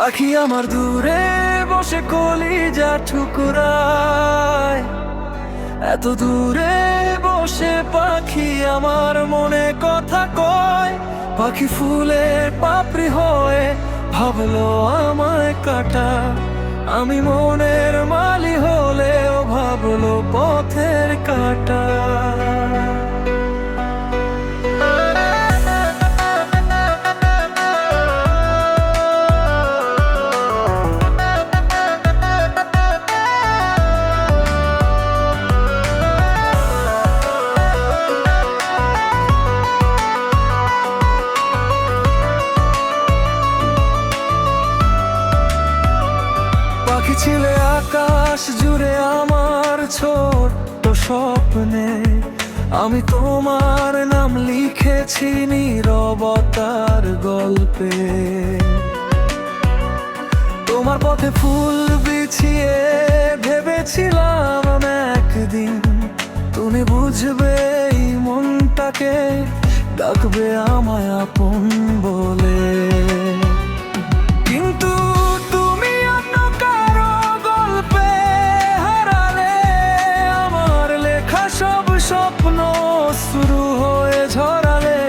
পাখি আমার দূরে বসে কলিজা ঠুকরায়, এত দূরে বসে পাখি আমার মনে কথা কয়। পাখি ফুলের পাপড়ি হয়ে ভাবলো আমায় কাটা, আমি মনের মালি হলেও ভাবলো পথের কাটা। পাখি ছিলে আকাশ জুড়ে আমার ছোট্ট স্বপ্নে, আমি তোমার নাম লিখেছি নীরবতার গল্পে। তোমার পথে ফুল বিছিয়ে ভেবেছিলাম একদিন তুমি বুঝবে এই মনটাকে, ডাকবে আমায় আপন বলে। কিন্তু তুমি অন্য কারো গল্পে হারালে, আমার লেখা সব স্বপ্ন শুরু হয়ে ঝরালে।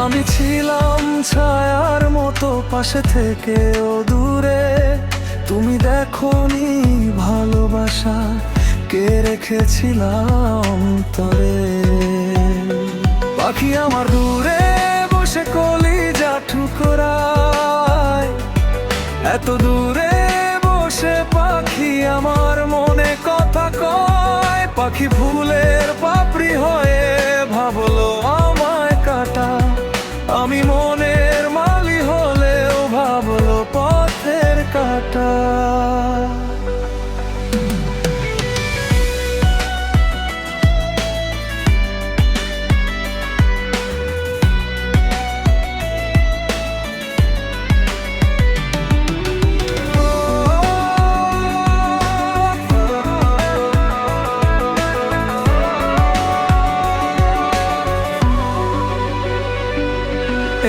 আমি ছিলাম ছায়ার মতো পাশে থেকেও দূরে, তুমি দেখোনি ভালোবাসা কে রেখেছিলাম তরে। পাখি আমার দূরে বসে কলিজা ঠুকরায়, এত দূরে বসে পাখি আমার মনে কথা কয়। পাখি ফুলের পাপড়ি হয়ে ভাবলো আমায় কাটা, আমি মনের মালি হলেও ভাবলো পথের কাটা।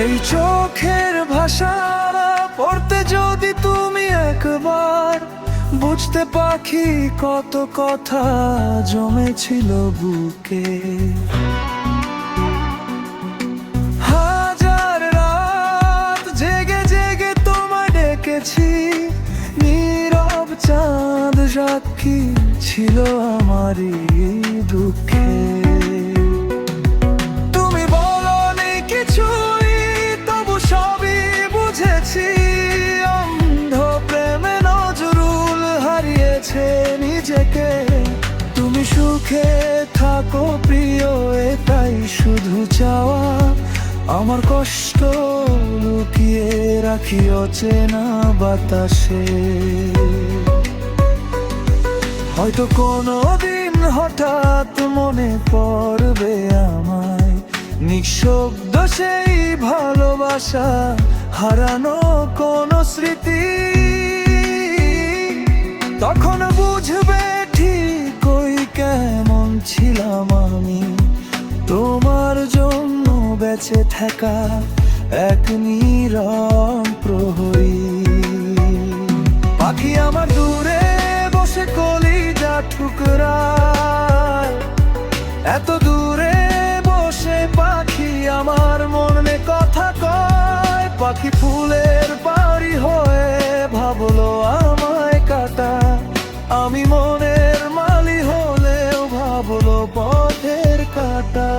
এই চোখের ভাষা পড়তে যদি তুমি একবার বুঝতে, পাখি কত কথা জমেছিল বুকে। হাজার রাত জেগে জেগে তোমায় ডেকেছি, নীরব চাঁদ সাক্ষী ছিল আমারই দুঃখে। তুমি বলনি কিছুই, তবু সবই বুঝেছি। অন্ধ প্রেমে নজরুল হারিয়েছে নিজেকে। তুমি সুখে থাকো প্রিয়, এটাই শুধু চাওয়া। আমার কষ্ট লুকিয়ে রাখি অচেনা বাতাসে। হয়তো কোনোদিন হঠাৎ মনে পড়বে আমায়, নিঃশব্দ সেই ভালোবাসা, হারানো কোনো স্মৃতি। তখন বুঝবে ঠিক ওই কেমন ছিলাম আমি, তোমার জন্য বেঁচে থাকা এক নীরব প্রহরী। পাখি আমার দূরে বসে কলিজা ঠুকরায়, এত দূরে বসে পাখি আমার মনে কথা কয়। পাখি ফুলের বাড়ি হয়ে ভাবলো আমায় কাটা, আমি মনের মালি হলেও ভাবলো পথের কাটা।